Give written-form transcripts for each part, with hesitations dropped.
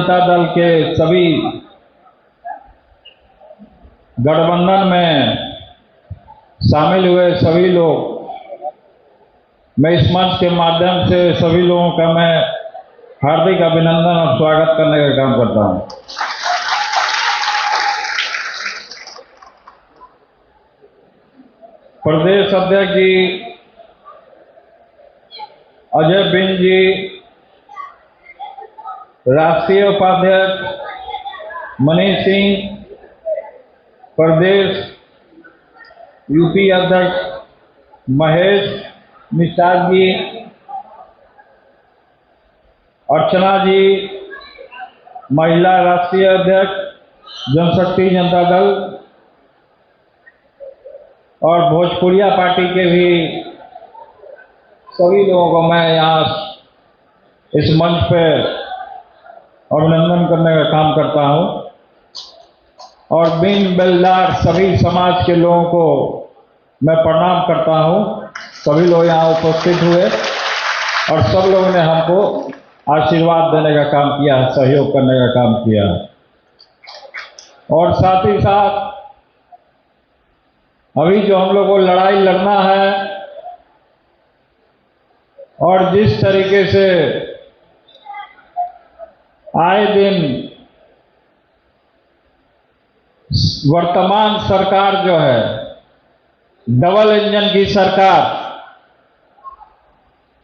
जनता दल के सभी गठबंधन में शामिल हुए सभी लोग, मैं इस मंच के माध्यम से सभी लोगों का मैं हार्दिक अभिनंदन और स्वागत करने का काम करता हूं। प्रदेश अध्यक्ष जी अजय बिंद जी, राष्ट्रीय उपाध्यक्ष मनीष सिंह, प्रदेश यूपी अध्यक्ष महेश निषाद जी, अर्चना जी, महिला राष्ट्रीय अध्यक्ष जनशक्ति जनता दल, और भोजपुरिया पार्टी के भी सभी लोगों को मैं यहाँ इस मंच पे अभिनंदन करने का काम करता हूँ। और बिन बेलदार सभी समाज के लोगों को मैं प्रणाम करता हूँ। सभी लोग यहाँ उपस्थित हुए और सब लोगों ने हमको आशीर्वाद देने का काम किया है, सहयोग करने का काम किया है। और साथ ही साथ अभी जो हम लोग को लड़ाई लड़ना है और जिस तरीके से आए दिन वर्तमान सरकार जो है डबल इंजन की सरकार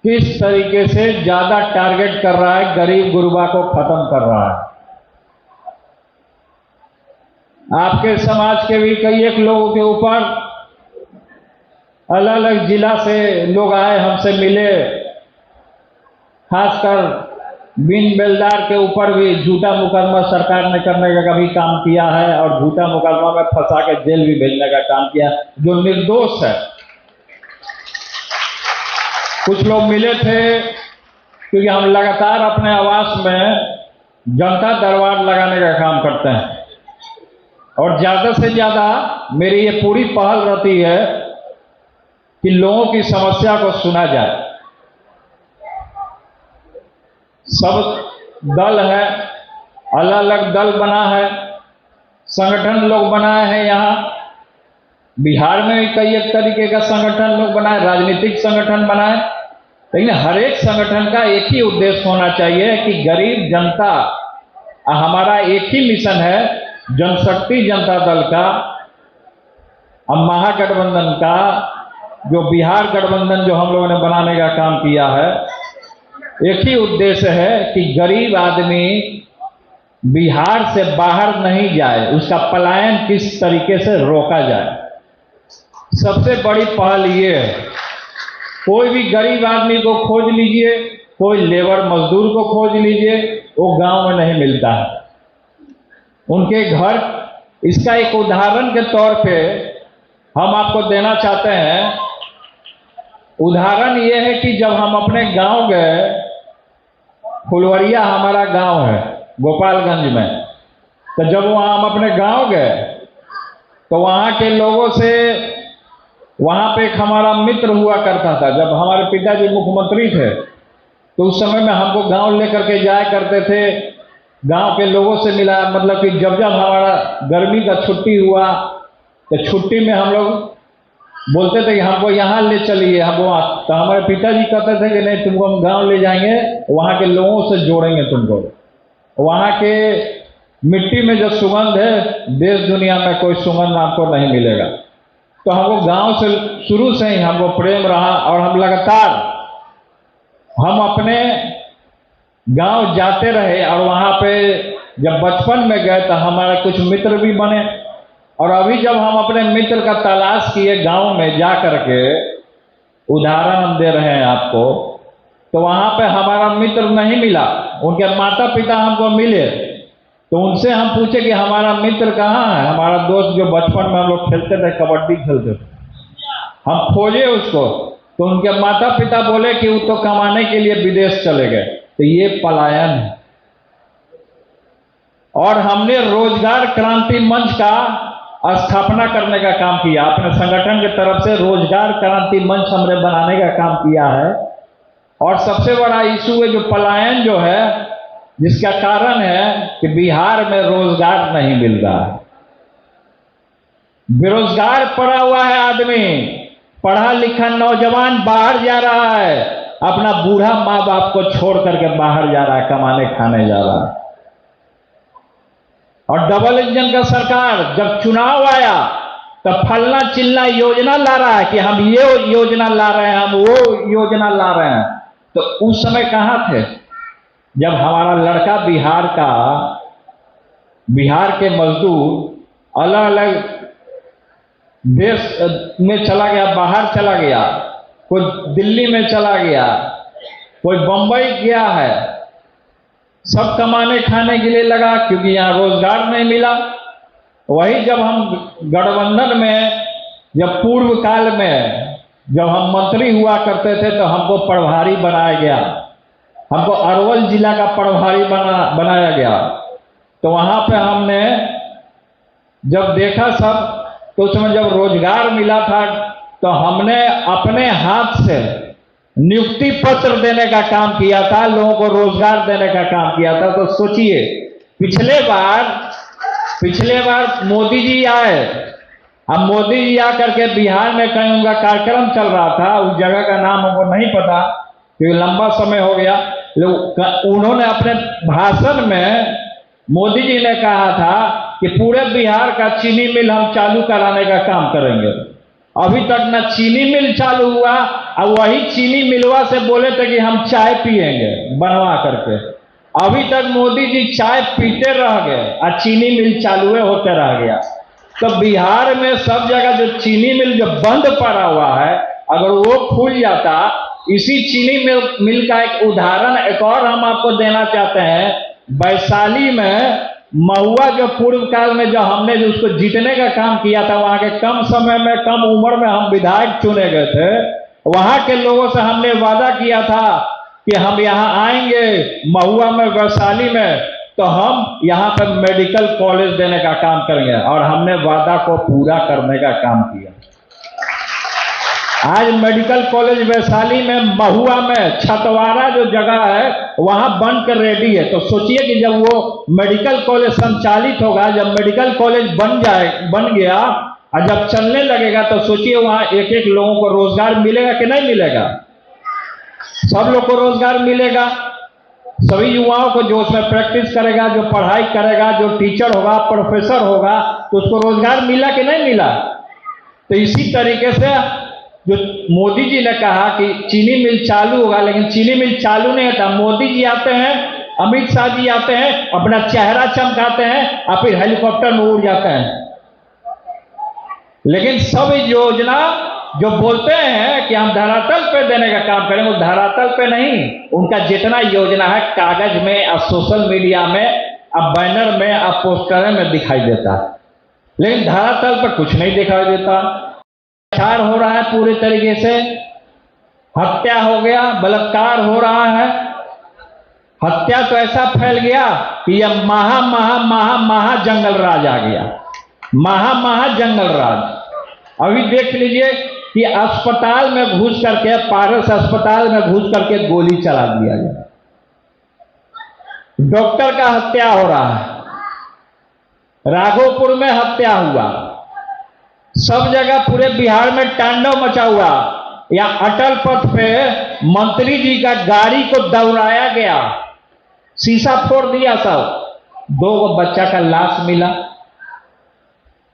किस तरीके से ज्यादा टारगेट कर रहा है, गरीब गुरबा को खत्म कर रहा है। आपके समाज के भी कई एक लोगों के ऊपर अलग अलग जिला से लोग आए, हमसे मिले, खासकर बिन बेलदार के ऊपर भी झूठा मुकदमा सरकार ने करने का कभी काम किया है और झूठा मुकदमा में फंसा के जेल भी भेजने का काम किया, जो निर्दोष है। कुछ लोग मिले थे क्योंकि हम लगातार अपने आवास में जनता दरबार लगाने का काम करते हैं और ज्यादा से ज्यादा मेरी ये पूरी पहल रहती है कि लोगों की समस्या को सुना जाए। सब दल है, अलग अलग दल बना है, संगठन लोग बनाए हैं। यहाँ बिहार में भी कई एक तरीके का संगठन लोग बनाए, राजनीतिक संगठन बनाए, लेकिन हर एक संगठन का एक ही उद्देश्य होना चाहिए कि गरीब जनता, हमारा एक ही मिशन है जनशक्ति जनता दल का, हम महागठबंधन का, जो बिहार गठबंधन जो हम लोगों ने बनाने का काम किया है, एक ही उद्देश्य है कि गरीब आदमी बिहार से बाहर नहीं जाए, उसका पलायन किस तरीके से रोका जाए। सबसे बड़ी पहल ये है, कोई भी गरीब आदमी को खोज लीजिए, कोई लेबर मजदूर को खोज लीजिए, वो गांव में नहीं मिलता है उनके घर। इसका एक उदाहरण के तौर पे हम आपको देना चाहते हैं। उदाहरण ये है कि जब हम अपने गांव गए, फुलवरिया हमारा गांव है गोपालगंज में, तो जब वहाँ हम अपने गांव गए तो वहाँ के लोगों से, वहाँ पे एक हमारा मित्र हुआ करता था, जब हमारे पिताजी मुख्यमंत्री थे तो उस समय में हमको गांव लेकर के जाया करते थे, गांव के लोगों से मिला। मतलब कि जब जब हमारा गर्मी का छुट्टी हुआ तो छुट्टी में हम लोग बोलते थे कि हमको यहाँ ले चलिए, हम वहाँ, तो हमारे पिताजी कहते थे कि नहीं, तुमको हम गांव ले जाएंगे, वहाँ के लोगों से जोड़ेंगे तुमको। वहाँ के मिट्टी में जो सुगंध है, देश दुनिया में कोई सुगंध आपको नहीं मिलेगा। तो हमको गांव से शुरू से ही हमको प्रेम रहा और हम लगातार हम अपने गांव जाते रहे। और वहाँ पे जब बचपन में गए तो हमारे कुछ मित्र भी बने, और अभी जब हम अपने मित्र का तलाश किए गांव में जा करके, उदाहरण हम दे रहे हैं आपको, तो वहाँ पे हमारा मित्र नहीं मिला, उनके माता पिता हमको मिले। तो उनसे हम पूछे कि हमारा मित्र कहाँ है, हमारा दोस्त जो बचपन में हम लोग खेलते थे, कबड्डी खेलते थे, हम खोजे उसको। तो उनके माता पिता बोले कि वो तो कमाने के लिए विदेश चले गए। तो ये पलायन है। और हमने रोजगार क्रांति मंच का स्थापना करने का काम किया, अपने संगठन की तरफ से रोजगार क्रांति मंच हमने बनाने का काम किया है। और सबसे बड़ा इशू है जो पलायन जो है, जिसका कारण है कि बिहार में रोजगार नहीं मिल रहा है। बेरोजगार पड़ा हुआ है आदमी, पढ़ा लिखा नौजवान बाहर जा रहा है, अपना बूढ़ा माँ बाप को छोड़ करके बाहर जा रहा है, कमाने खाने जा रहा है। और डबल इंजन का सरकार जब चुनाव आया तब फलना चिल्ला योजना ला रहा है कि हम ये योजना ला रहे हैं, हम वो योजना ला रहे हैं। तो उस समय कहां थे जब हमारा लड़का बिहार के मजदूर अलग अलग देश में चला गया, बाहर चला गया, कोई दिल्ली में चला गया, कोई बंबई गया है, सब कमाने खाने के लिए लगा क्योंकि यहां रोजगार नहीं मिला। वही जब हम गठबंधन में, जब पूर्व काल में जब हम मंत्री हुआ करते थे तो हमको प्रभारी बनाया गया, हमको अरवल जिला का प्रभारी बनाया गया। तो वहां पे हमने जब देखा सब, तो उसमें जब रोजगार मिला था तो हमने अपने हाथ से नियुक्ति पत्र देने का काम किया था, लोगों को रोजगार देने का काम किया था। तो सोचिए, पिछले बार मोदी जी आए, अब मोदी जी आकर के बिहार में कहीं उनका कार्यक्रम चल रहा था, उस जगह का नाम हमको नहीं पता क्योंकि लंबा समय हो गया। उन्होंने अपने भाषण में मोदी जी ने कहा था कि पूरे बिहार का चीनी मिल हम चालू कराने का काम करेंगे। अभी तक न चीनी मिल चालू हुआ, और वही चीनी मिलवा से बोले थे कि हम चाय पिएंगे बनवा करके। अभी तक मोदी जी चाय पीते रह गए और चीनी मिल चालू होते रह गया। तो बिहार में सब जगह जो चीनी मिल जो बंद पड़ा हुआ है, अगर वो खुल जाता, इसी चीनी मिल का एक उदाहरण एक और हम आपको देना चाहते हैं। वैशाली में महुआ जो पूर्व काल में जो हमने जो उसको जीतने का काम किया था, वहां के कम समय में कम उम्र में हम विधायक चुने गए थे। वहां के लोगों से हमने वादा किया था कि हम यहाँ आएंगे महुआ में, वैशाली में, तो हम यहाँ पर मेडिकल कॉलेज देने का काम करेंगे, और हमने वादा को पूरा करने का काम किया। आज मेडिकल कॉलेज वैशाली में, महुआ में, छतवारा जो जगह है वहां बन कर रेडी है। तो सोचिए कि जब वो मेडिकल कॉलेज संचालित होगा, जब मेडिकल कॉलेज बन गया और जब चलने लगेगा, तो सोचिए वहां एक एक लोगों को रोजगार मिलेगा कि नहीं मिलेगा? सब लोग को रोजगार मिलेगा। सभी युवाओं को जो उसमें प्रैक्टिस करेगा, जो पढ़ाई करेगा, जो टीचर होगा, प्रोफेसर होगा, तो उसको रोजगार मिला कि नहीं मिला? तो इसी तरीके से जो मोदी जी ने कहा कि चीनी मिल चालू होगा, लेकिन चीनी मिल चालू नहीं होता। मोदी जी आते हैं, अमित शाह जी आते हैं, अपना चेहरा चमकाते हैं और फिर हेलीकॉप्टर में उड़ जाते हैं। लेकिन सब योजना जो बोलते हैं कि हम धरातल पे देने का काम करें, वो धरातल पे नहीं। उनका जितना योजना है कागज में, अब सोशल मीडिया में, अब बैनर में, अब पोस्टर में दिखाई देता है, लेकिन धरातल पर कुछ नहीं दिखाई देता। अत्याचार हो रहा है पूरे तरीके से, हत्या हो गया, बलात्कार हो रहा है। हत्या तो ऐसा फैल गया कि यह महा जंगल राज आ गया, महा जंगल राज। अभी देख लीजिए कि अस्पताल में घुस करके, पारस अस्पताल में घुस करके गोली चला दिया गया, डॉक्टर का हत्या हो रहा है, राघोपुर में हत्या हुआ, सब जगह पूरे बिहार में तांडव मचा हुआ। या अटल पथ पे मंत्री जी का गाड़ी को दौड़ाया गया, शीशा फोड़ दिया सब, 2 बच्चा का लाश मिला।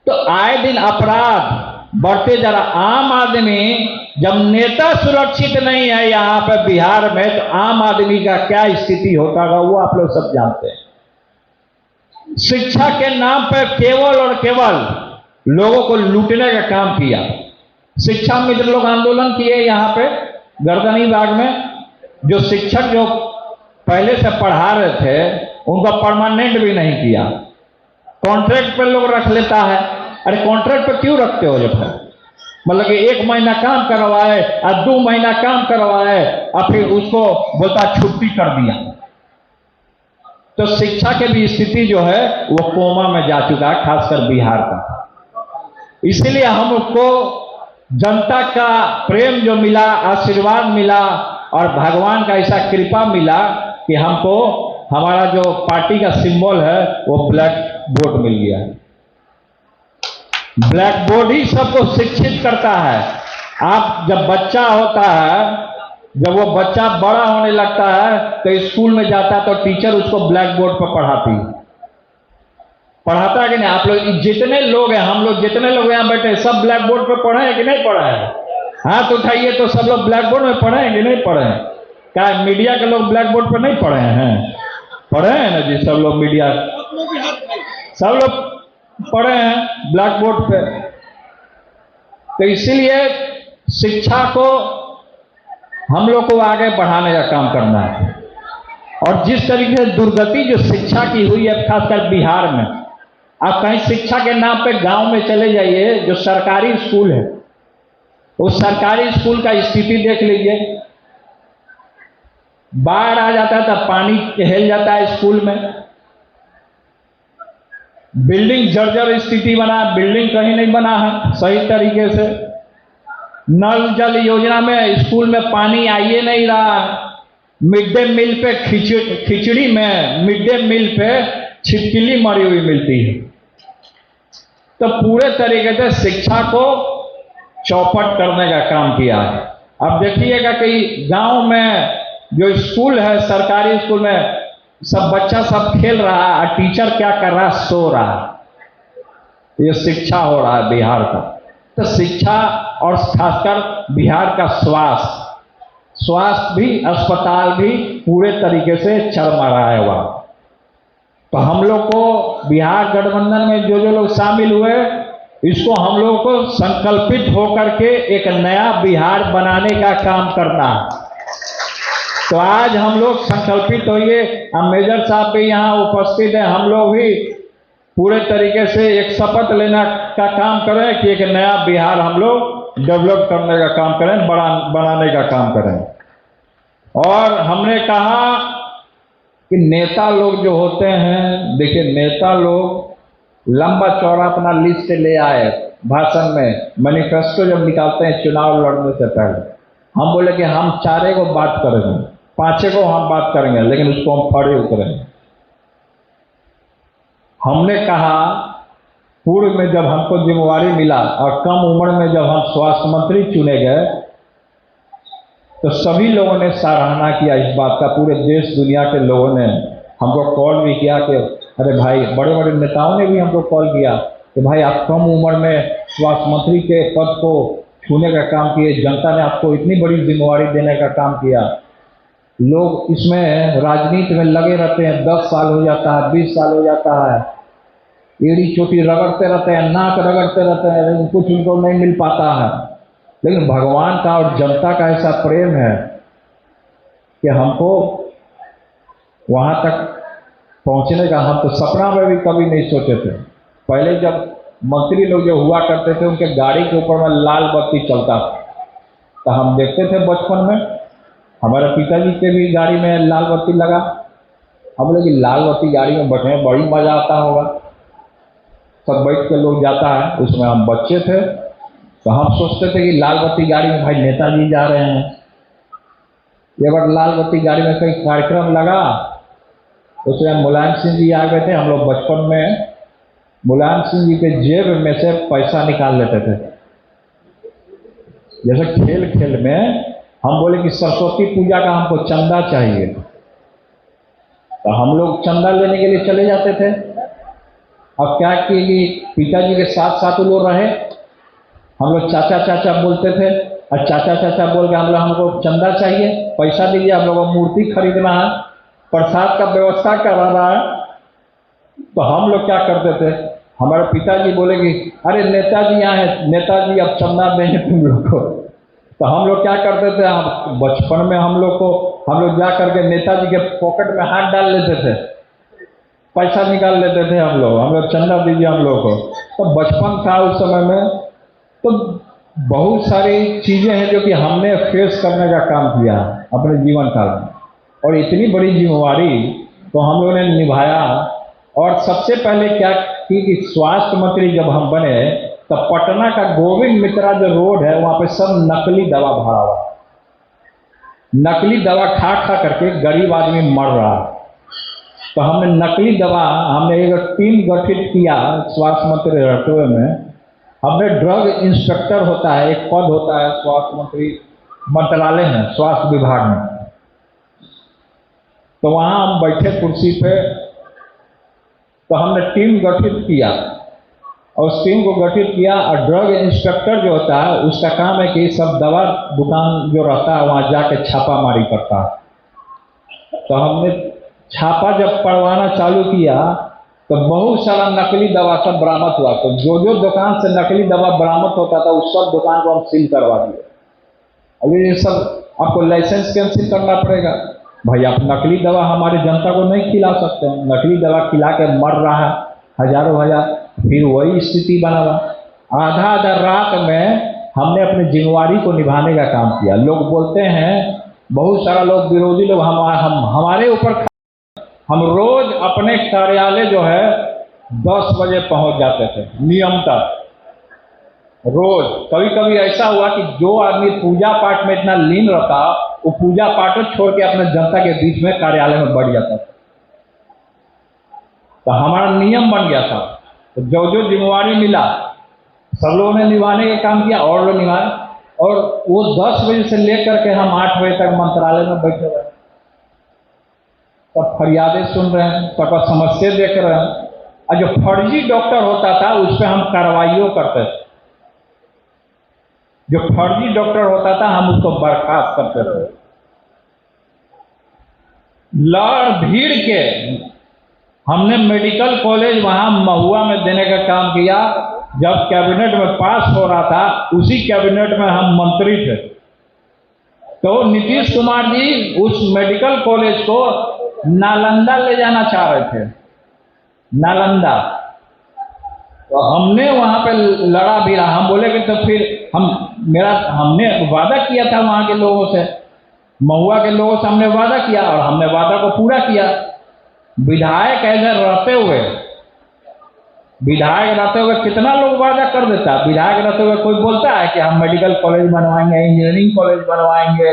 तो आए दिन अपराध बढ़ते जा रहा। आम आदमी, जब नेता सुरक्षित नहीं है यहां पे बिहार में, तो आम आदमी का क्या स्थिति होता होगा वो आप लोग सब जानते हैं। शिक्षा के नाम पर केवल और केवल लोगों को लूटने का काम किया। शिक्षा मित्र लोग आंदोलन किए यहाँ पे गर्दनीबाग में। जो शिक्षक जो पहले से पढ़ा रहे थे उनका परमानेंट भी नहीं किया, कॉन्ट्रैक्ट पर लोग रख लेता है। अरे कॉन्ट्रैक्ट पर क्यों रखते हो? जब मतलब कि 1 महीना काम करवाए और 2 महीना काम करवाए और फिर उसको बोलता छुट्टी कर दिया। तो शिक्षा की भी स्थिति जो है वो कोमा में जा चुका है, खासकर बिहार का। इसलिए हमको जनता का प्रेम जो मिला, आशीर्वाद मिला और भगवान का ऐसा कृपा मिला कि हमको हमारा जो पार्टी का सिंबल है वो ब्लैक बोर्ड मिल गया। ब्लैक बोर्ड ही सबको शिक्षित करता है। आप जब बच्चा होता है, जब वो बच्चा बड़ा होने लगता है तो स्कूल में जाता है तो टीचर उसको ब्लैक बोर्ड पर पढ़ाता है कि नहीं? आप लोग जितने लोग हैं, हम लोग जितने लोग यहाँ बैठे सब ब्लैक बोर्ड पर पढ़े हैं कि नहीं पढ़े हैं? हाथ उठाइए तो सब लोग ब्लैक बोर्ड में पढ़े हैं कि नहीं पढ़े हैं? क्या मीडिया के लोग ब्लैक बोर्ड पर नहीं पढ़े हैं? पढ़े हैं ना जी, सब लोग मीडिया, सब लोग पढ़े हैं ब्लैक बोर्ड पे। तो इसीलिए शिक्षा को हम लोग को आगे बढ़ाने का काम करना है। और जिस तरीके से दुर्गति जो शिक्षा की हुई है खासकर बिहार में, आप कहीं शिक्षा के नाम पे गांव में चले जाइए, जो सरकारी स्कूल है उस सरकारी स्कूल का स्थिति देख लीजिए। बाढ़ आ जाता है तो पानी हिल जाता है स्कूल में, बिल्डिंग जर्जर स्थिति बना, बिल्डिंग कहीं नहीं बना है सही तरीके से। नल जल योजना में स्कूल में पानी आइए नहीं रहा। मिड डे मील पे खिचड़ी में मिड डे मील पे छिपकली मरी हुई मिलती है। तो पूरे तरीके से शिक्षा को चौपट करने का काम किया है। अब देखिएगा कि गांव में जो स्कूल है, सरकारी स्कूल में सब बच्चा सब खेल रहा है और टीचर क्या कर रहा है? सो रहा है। ये शिक्षा हो रहा है बिहार का। तो शिक्षा और खासकर बिहार का स्वास्थ्य भी, अस्पताल भी पूरे तरीके से चरमराया हुआ। तो हम लोग को बिहार गठबंधन में जो लोग शामिल हुए, इसको हम लोग को संकल्पित होकर के एक नया बिहार बनाने का काम करना है। तो आज हम लोग संकल्पित होइए। मेजर साहब भी यहाँ उपस्थित हैं, हम लोग भी पूरे तरीके से एक शपथ लेना का काम करें कि एक नया बिहार हम लोग डेवलप करने का काम करें, बनाने का काम करें। और हमने कहा कि नेता लोग जो होते हैं, देखिए नेता लोग लंबा चौड़ा अपना लिस्ट ले आए भाषण में, मैनिफेस्टो जब निकालते हैं चुनाव लड़ने से पहले, हम बोले कि हम 4 को बात करेंगे, 5 को हम बात करेंगे, लेकिन उसको हम खड़े उतरेंगे। हमने कहा पूर्व में जब हमको जिम्मेवारी मिला और कम उम्र में जब हम स्वास्थ्य मंत्री चुने गए तो सभी लोगों ने सराहना किया इस बात का। पूरे देश दुनिया के लोगों ने हमको कॉल भी किया कि अरे भाई, बड़े बड़े नेताओं ने भी हमको कॉल किया कि भाई आप कम उम्र में स्वास्थ्य मंत्री के पद को छूने का काम किए, जनता ने आपको इतनी बड़ी जिम्मेवारी देने का काम किया। लोग इसमें राजनीति में लगे रहते हैं, 10 साल हो जाता है, 20 साल हो जाता है, एड़ी चोटी रगड़ते रहते हैं, नाक रगड़ते रहते हैं, लेकिन कुछ उनको नहीं मिल पाता है। लेकिन भगवान का और जनता का ऐसा प्रेम है कि हमको वहाँ तक पहुँचने का हम तो सपना में भी कभी नहीं सोचे थे। पहले जब मंत्री लोग जो हुआ करते थे, उनके गाड़ी के ऊपर में लाल बत्ती चलता था, तो हम देखते थे बचपन में, हमारे पिताजी के भी गाड़ी में लाल बत्ती लगा। हम लोग लाल बत्ती गाड़ी में बैठे हैं, बड़ी मज़ा आता होगा, सब बैठ के लोग जाता है। उसमें हम बच्चे थे तो हम सोचते थे कि लाल बत्ती गाड़ी में भाई नेताजी जा रहे हैं। ये बार लाल बत्ती गाड़ी में कई कार्यक्रम लगा, उसमें मुलायम सिंह जी आ गए थे। हम लोग बचपन में मुलायम सिंह जी के जेब में से पैसा निकाल लेते थे। जैसे खेल खेल में हम बोले कि सरस्वती पूजा का हमको चंदा चाहिए, तो हम लोग चंदा लेने के लिए चले जाते थे। अब क्या किए कि पिताजी के साथ साथ लोग रहे, हम लोग चाचा चाचा बोलते थे, और चाचा चाचा बोल के हम लोग हमको चंदा चाहिए, पैसा दीजिए, हम लोग को मूर्ति खरीदना है, प्रसाद का व्यवस्था करवाना है। तो हम लोग क्या करते थे, हमारे पिताजी बोले कि अरे नेताजी यहाँ है, नेताजी अब चंदा देंगे तुम लोग को। तो हम लोग क्या करते थे, हम बचपन में हम लोग जा करके नेताजी के पॉकेट में हाथ डाल लेते थे, पैसा निकाल लेते थे हम लोग चंदा दीजिए हम लोग को। तो बचपन था उस समय में, तो बहुत सारी चीज़ें हैं जो कि हमने फेस करने का काम किया अपने जीवन काल में, और इतनी बड़ी जिम्मेवारी तो हम लोगों ने निभाया। और सबसे पहले क्या कि स्वास्थ्य मंत्री जब हम बने तो पटना का गोविंद मित्रा जो रोड है, वहाँ पे सब नकली दवा भरा हुआ, नकली दवा खा खा करके गरीब आदमी मर रहा है। तो हमने नकली दवा, हमने एक टीम गठित किया स्वास्थ्य मंत्री रहते हुए में। हमने ड्रग इंस्पेक्टर होता है, एक पद होता है स्वास्थ्य मंत्री मंत्रालय में, स्वास्थ्य विभाग में। तो वहाँ हम बैठे कुर्सी पे, तो हमने टीम गठित किया और उस टीम को गठित किया। और ड्रग इंस्पेक्टर जो होता है उसका काम है कि सब दवा दुकान जो रहता है वहाँ जाके छापामारी करता है। तो हमने छापा जब पड़वाना चालू किया तो बहुत सारा नकली दवा सब बरामद हुआ। तो जो जो दुकान से नकली दवा बरामद होता था उस सब दुकान को हम सील करवा दिए। अभी ये सब आपको लाइसेंस कैंसिल करना पड़ेगा भाई, आप नकली दवा हमारी जनता को नहीं खिला सकते हैं। नकली दवा खिला के मर रहा है हजारों हजार, फिर वही स्थिति बना हुआ। आधा आधा रात में हमने अपनी जिम्मेवारी को निभाने का काम किया। लोग बोलते हैं, बहुत सारा लोग विरोधी लोग हमारे ऊपर, हम रोज अपने कार्यालय जो है 10 बजे पहुंच जाते थे नियमतः रोज। कभी कभी ऐसा हुआ कि जो आदमी पूजा पाठ में इतना लीन रहता वो पूजा पाठ छोड़ के अपने जनता के बीच में कार्यालय में बढ़ जाता था। तो हमारा नियम बन गया था। तो जो जो जिम्मेवारी मिला सब लोगों ने निभाने का काम किया और लोग निभाए। और वो 10 बजे से लेकर के हम 8 बजे तक मंत्रालय में बैठे हुए, सब फरियादें सुन रहे हैं, सबका समस्या देख रहे हैं। और जो फर्जी डॉक्टर होता था उस पर हम कार्रवाइयों करते थे। जो फर्जी डॉक्टर होता था हम उसको बर्खास्त करते थे। लड़ भीड़ के हमने मेडिकल कॉलेज वहां महुआ में देने का काम किया। जब कैबिनेट में पास हो रहा था उसी कैबिनेट में हम मंत्री थे। तो नीतीश कुमार जी उस मेडिकल कॉलेज को नालंदा ले जाना चाह रहे थे, नालंदा। तो हमने वहां पे लड़ा भी रहा। हम बोले कि तो फिर हमने वादा किया था वहां के लोगों से, महुआ के लोगों से हमने वादा किया और हमने वादा को पूरा किया। विधायक रहते हुए कितना लोग वादा कर देता। विधायक रहते हुए कोई बोलता है कि हम मेडिकल कॉलेज बनवाएंगे, इंजीनियरिंग कॉलेज बनवाएंगे,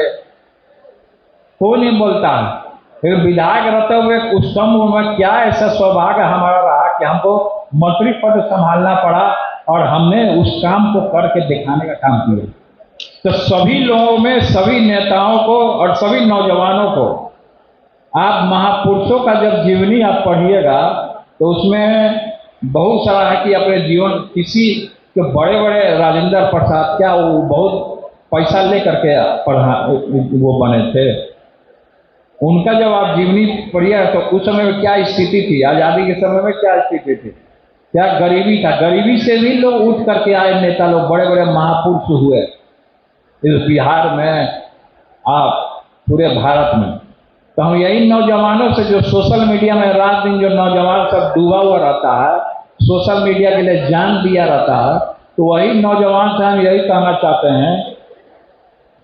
कोई नहीं बोलता है। फिर विधायक रहते हुए उस कम उम्र में क्या ऐसा सौभाग्य हमारा रहा कि हमको मंत्री पद संभालना पड़ा और हमने उस काम को करके दिखाने का काम किया। तो सभी लोगों में, सभी नेताओं को और सभी नौजवानों को, आप महापुरुषों का जब जीवनी आप पढ़िएगा तो उसमें बहुत सारा है कि अपने जीवन, किसी के बड़े बड़े राजेंद्र प्रसाद, क्या वो बहुत पैसा लेकर के वो बने थे। उनका जब आप जीवनी पढ़िएगा तो उस समय में क्या स्थिति थी, आज़ादी के समय में क्या स्थिति थी, क्या गरीबी था। गरीबी से भी लोग उठ करके आए नेता लोग, बड़े बड़े महापुरुष हुए इस बिहार में, आप पूरे भारत में। तो हम यही नौजवानों से, जो सोशल मीडिया में रात दिन जो नौजवान सब डूबा हुआ रहता है, सोशल मीडिया के लिए जान दिया रहता है, तो वही नौजवान से हम यही कहना चाहते हैं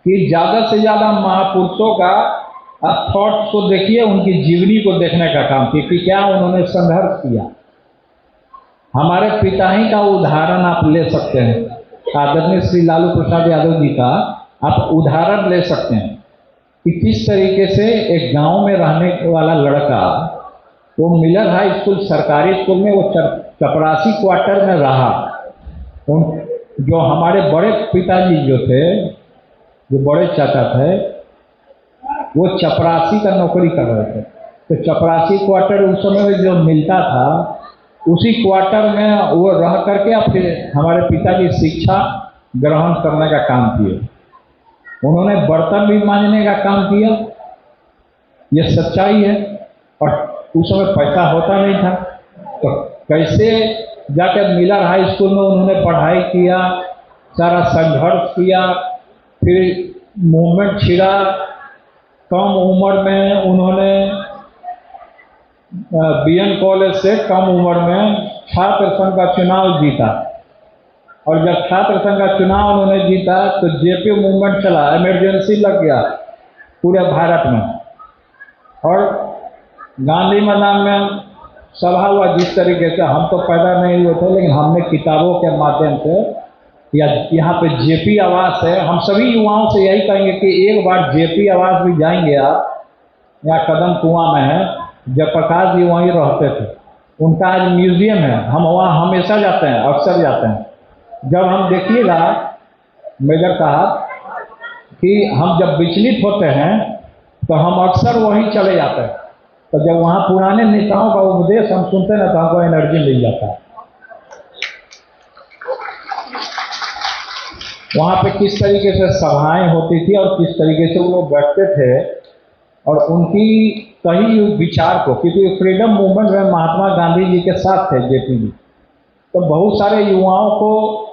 कि ज़्यादा से ज़्यादा महापुरुषों का आप थॉट्स को देखिए, उनकी जीवनी को देखने का काम कीजिए कि क्या उन्होंने संघर्ष किया। हमारे पिता ही का उदाहरण आप ले सकते हैं। आदरणीय श्री लालू प्रसाद यादव जी का आप उदाहरण ले सकते हैं कि किस तरीके से एक गांव में रहने वाला लड़का, वो मिलर हाई स्कूल सरकारी स्कूल में, वो चपरासी क्वार्टर में रहा। जो हमारे बड़े पिताजी जो थे, जो बड़े चाचा थे, वो चपरासी का नौकरी कर रहे थे। तो चपरासी क्वार्टर उस समय में जो मिलता था, उसी क्वार्टर में वो रह करके फिर हमारे पिताजी शिक्षा ग्रहण करने का काम किए। उन्होंने बर्तन भी मांजने का काम किया, ये सच्चाई है। और उस समय पैसा होता नहीं था, तो कैसे जाकर मिलर हाई स्कूल में उन्होंने पढ़ाई किया, सारा संघर्ष किया, फिर मूवमेंट छिड़ा। कम उम्र में उन्होंने बीएन कॉलेज से कम उम्र में छात्र संघ का चुनाव जीता। और जब छात्र संघ का चुनाव उन्होंने जीता तो जेपी मूवमेंट चला, इमरजेंसी लग गया पूरे भारत में। और गांधी मैदान में सभा हुआ। जिस तरीके से हम तो पैदा नहीं हुए थे, लेकिन हमने किताबों के माध्यम से, या यहाँ पे जेपी आवास है, हम सभी युवाओं से यही कहेंगे कि एक बार जेपी आवास भी जाएंगे आप, यहाँ कदम कुआं में है, जयप्रकाश जी वहीं रहते थे, उनका आज म्यूजियम है, हम वहाँ हमेशा जाते हैं, अक्सर जाते हैं। जब हम देखिएगा मेजर साहब कि हम जब विचलित होते हैं तो हम अक्सर वहीं चले जाते हैं, तो जब वहाँ पुराने नेताओं का उपदेश हम सुनते हैं ना तो हमको एनर्जी मिल जाता है। वहाँ पे किस तरीके से सभाएं होती थी और किस तरीके से वो लोग बैठते थे और उनकी कई विचार को, क्योंकि फ्रीडम मूवमेंट में महात्मा गांधी जी के साथ थे जेपी जी, तो बहुत सारे युवाओं को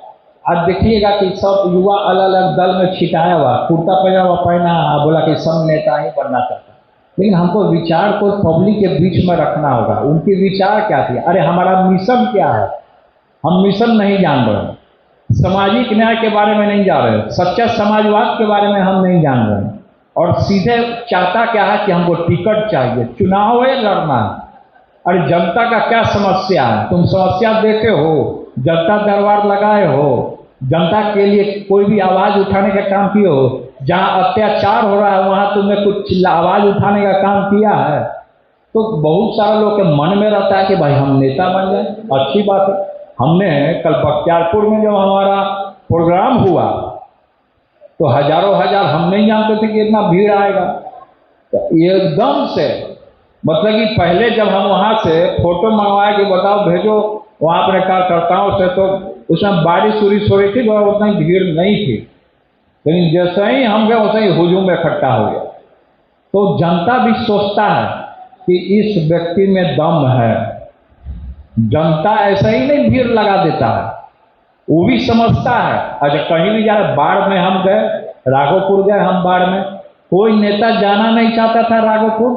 आज देखिएगा कि सब युवा अलग अलग दल में छिटाया हुआ, कुर्ता पैजामा पहना, बोला कि सब नेता ही बनना चाहता है, लेकिन हमको विचार को पब्लिक के बीच में रखना होगा। उनकी विचार क्या थी? अरे हमारा मिशन क्या है? हम मिशन नहीं जान रहे, सामाजिक न्याय के बारे में नहीं जान रहे, सच्चा समाजवाद के बारे में हम नहीं जान रहे, और सीधे चाहता क्या है कि हमको टिकट चाहिए, चुनाव है लड़ना है। अरे जनता का क्या समस्या है? तुम समस्या देते हो, जनता दरबार लगाए हो, जनता के लिए कोई भी आवाज उठाने का काम किए हो? जहाँ अत्याचार हो रहा है वहाँ तुमने कुछ आवाज उठाने का काम किया है? तो बहुत सारे लोग के मन में रहता है कि भाई हम नेता बन जाए, अच्छी बात है। हमने कल बख्तियारपुर में जब हमारा प्रोग्राम हुआ तो हजारों हजार, हम नहीं जानते थे कि इतना भीड़ आएगा, तो एकदम से मतलब कि पहले जब हम वहाँ से फोटो मंगवाए कि बताओ भेजो वहाँ अपने कार्यकर्ताओं से, तो उसमें बारिश उरिश हो रही थी, वह उतना भीड़ नहीं थी, लेकिन जैसे ही हम गए वैसे ही हुजूम इकट्ठा हो गया। तो जनता भी सोचता है कि इस व्यक्ति में दम है, जनता ऐसा ही नहीं भीड़ लगा देता है, वो भी समझता है। अच्छा कहीं भी जा रहे, बाढ़ में हम गए, राघोपुर गए हम बाढ़ में, कोई नेता जाना नहीं चाहता था राघोपुर,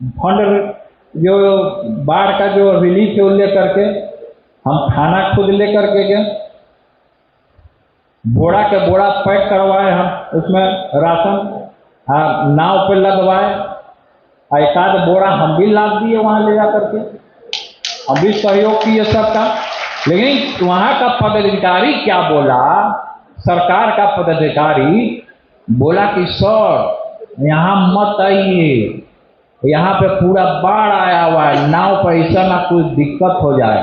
फंड जो बाढ़ का जो रिलीफ है वो लेकर के, हम खाना खुद लेकर के गए, बोरा के बोरा पैक करवाए हम, उसमें राशन नाव पे लगवाए, एक आध बोरा हम भी लाद दिए वहाँ ले जा करके, हम भी सहयोग किए सबका। लेकिन वहाँ का पदाधिकारी क्या बोला? सरकार का पदाधिकारी बोला कि सर यहाँ मत आइए, यहाँ पे पूरा बाढ़ आया हुआ है, नाव पर ऐसा ना कुछ दिक्कत हो जाए।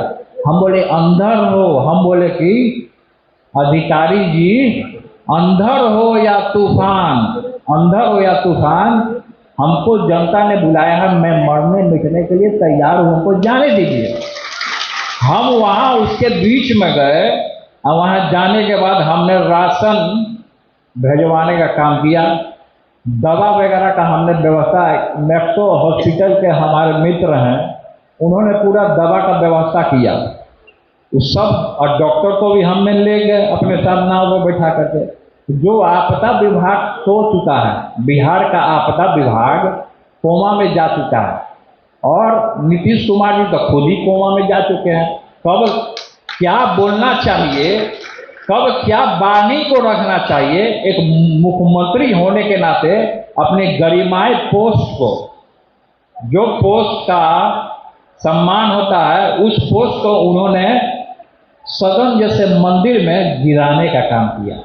हम बोले अंधर हो? हम बोले कि अधिकारी जी अंधर हो या तूफान, अंधर हो या तूफान, हमको जनता ने बुलाया है, मैं मरने मिटने के लिए तैयार हूँ, हमको जाने दीजिए। हम वहाँ उसके बीच में गए और वहाँ जाने के बाद हमने राशन भेजवाने का काम किया, दवा वगैरह का हमने व्यवस्था, मैक्सो हॉस्पिटल के हमारे मित्र हैं, उन्होंने पूरा दवा का व्यवस्था किया उस सब, और डॉक्टर को भी हमने ले गए अपने साथ नाव में बैठा करके। जो आपदा विभाग सो चुका है, बिहार का आपदा विभाग कोमा में जा चुका है, और नीतीश कुमार जी तो खुद ही कोमा में जा चुके हैं। कब क्या बोलना चाहिए, कब क्या वाणी को रखना चाहिए, एक मुख्यमंत्री होने के नाते अपने गरिमाए पोस्ट को, जो पोस्ट का सम्मान होता है, उस पोस्ट को उन्होंने सदन जैसे मंदिर में गिराने का काम किया।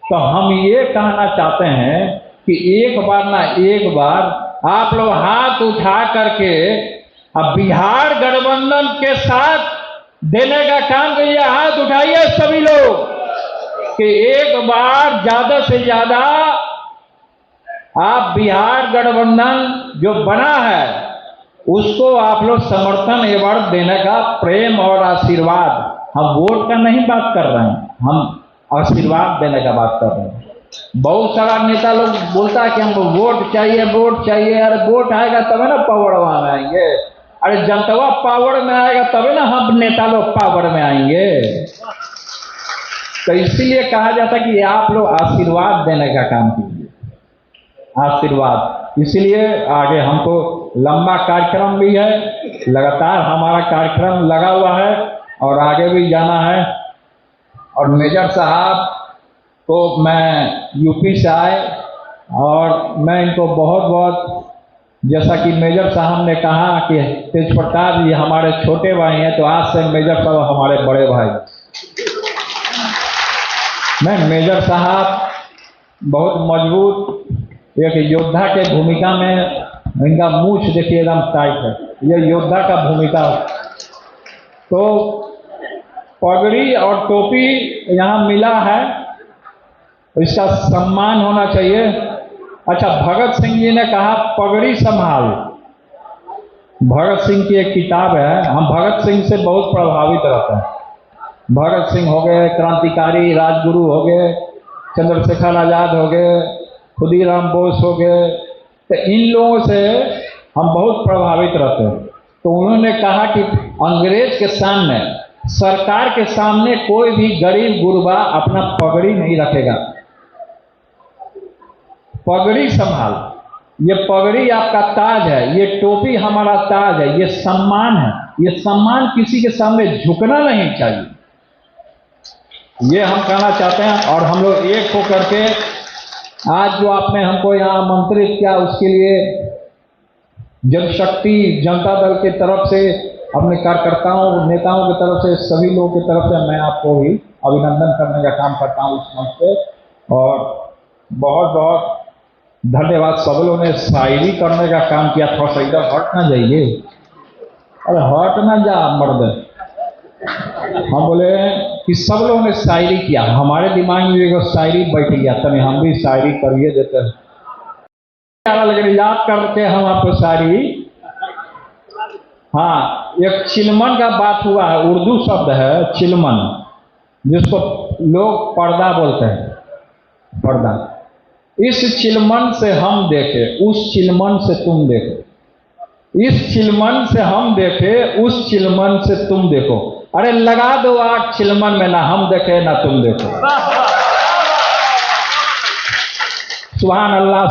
तो हम ये कहना चाहते हैं कि एक बार ना एक बार आप लोग हाथ उठा करके अब बिहार गठबंधन के साथ देने का काम करिए। हाथ उठाइए सभी लोग कि एक बार ज्यादा से ज्यादा आप बिहार गठबंधन जो बना है उसको आप लोग समर्थन एवं देने का, प्रेम और आशीर्वाद, हम वोट का नहीं बात कर रहे हैं, हम आशीर्वाद देने का बात कर रहे हैं। बहुत सारा नेता लोग बोलता है कि हमको वोट चाहिए, वोट चाहिए। अरे वोट आएगा तभी ना पावर में आएंगे, अरे जनता पावर में आएगा तभी ना हम नेता लोग पावर में आएंगे। तो इसीलिए कहा जाता है कि आप लोग आशीर्वाद देने का काम कीजिए, आशीर्वाद। इसलिए आगे हमको लंबा कार्यक्रम भी है, लगातार हमारा कार्यक्रम लगा हुआ है और आगे भी जाना है। और मेजर साहब को मैं यूपी से आए और मैं इनको बहुत बहुत, जैसा कि मेजर साहब ने कहा कि तेज प्रताप जी हमारे छोटे भाई हैं, तो आज से मेजर साहब हमारे बड़े भाई। मैं मेजर साहब बहुत मजबूत एक योद्धा के भूमिका में इनका मूछ देखिए एकदम टाइट है, ये योद्धा का भूमिका। तो पगड़ी और टोपी यहाँ मिला है, इसका सम्मान होना चाहिए। अच्छा, भगत सिंह जी ने कहा पगड़ी संभाल। भगत सिंह की एक किताब है, हम भगत सिंह से बहुत प्रभावित रहते हैं। भगत सिंह हो गए क्रांतिकारी, राजगुरु हो गए, चंद्रशेखर आजाद हो गए, खुदीराम बोस हो गए, तो इन लोगों से हम बहुत प्रभावित रहते हैं। तो उन्होंने कहा कि अंग्रेज के सामने, सरकार के सामने कोई भी गरीब गुरबा अपना पगड़ी नहीं रखेगा। पगड़ी संभाल, ये पगड़ी आपका ताज है, ये टोपी हमारा ताज है, ये सम्मान है। ये सम्मान किसी के सामने झुकना नहीं चाहिए, ये हम कहना चाहते हैं। और हम लोग एक होकर के आज जो आपने हमको यहाँ आमंत्रित किया, उसके लिए जनशक्ति जनता दल की तरफ से, अपने कार्यकर्ताओं नेताओं की तरफ से, सभी लोगों की तरफ से मैं आपको भी अभिनंदन करने का काम करता हूँ इस मंच पे। और बहुत बहुत धन्यवाद। सब लोगों ने शायरी करने का काम किया। थोड़ा सा इधर हट ना जाइए, अरे हट ना जा मर्द। हम बोले कि सब लोगों ने शायरी किया, हमारे दिमाग में एक शायरी बैठ गया, तभी हम भी शायरी करिए देते हैं। लेकिन याद करके हम आपको शायरी, हाँ, एक चिलमन का बात हुआ है, उर्दू शब्द है चिलमन, जिसको लोग पर्दा बोलते हैं, पर्दा। इस चिलमन से हम देखे, उस चिलमन से तुम देखो। इस चिलमन से हम देखे, उस चिलमन से तुम देखो। अरे लगा दो आग चिलमन में, ना हम देखे ना तुम देखो। सुभान अल्लाह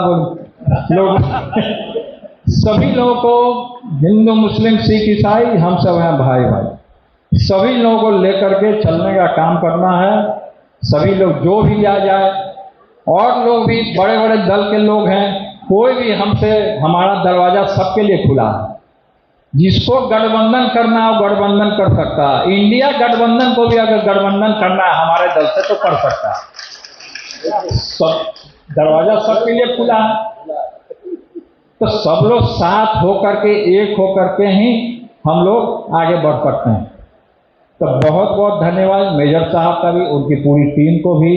बोल लोग। सभी लोगों को, हिंदू मुस्लिम सिख ईसाई, हम सब हैं भाई भाई। सभी लोगों को लेकर के चलने का काम करना है। सभी लोग जो भी आ जाए, और लोग भी बड़े बड़े दल के लोग हैं, कोई भी हमसे, हमारा दरवाजा सबके लिए खुला है। जिसको गठबंधन करना हो गठबंधन कर सकता है। इंडिया गठबंधन को भी अगर गठबंधन करना है हमारे दल से तो कर सकता है। सब दरवाजा सबके लिए खुला है। तो सब लोग साथ होकर के, एक होकर के ही हम लोग आगे बढ़ सकते हैं। तो बहुत बहुत धन्यवाद मेजर साहब का भी, उनकी पूरी टीम को भी,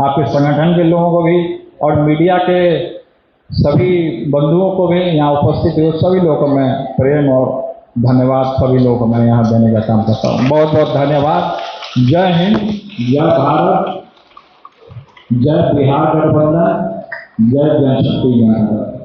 आपके संगठन के लोगों को भी, और मीडिया के सभी बंधुओं को भी, यहाँ उपस्थित हुए सभी लोगों को मैं प्रेम और धन्यवाद सभी लोगों को मैं यहाँ देने का काम करता हूँ। बहुत बहुत धन्यवाद। जय हिंद, जय भारत, जय बिहार गठबंधन, जय जनशक्ति जनता दल।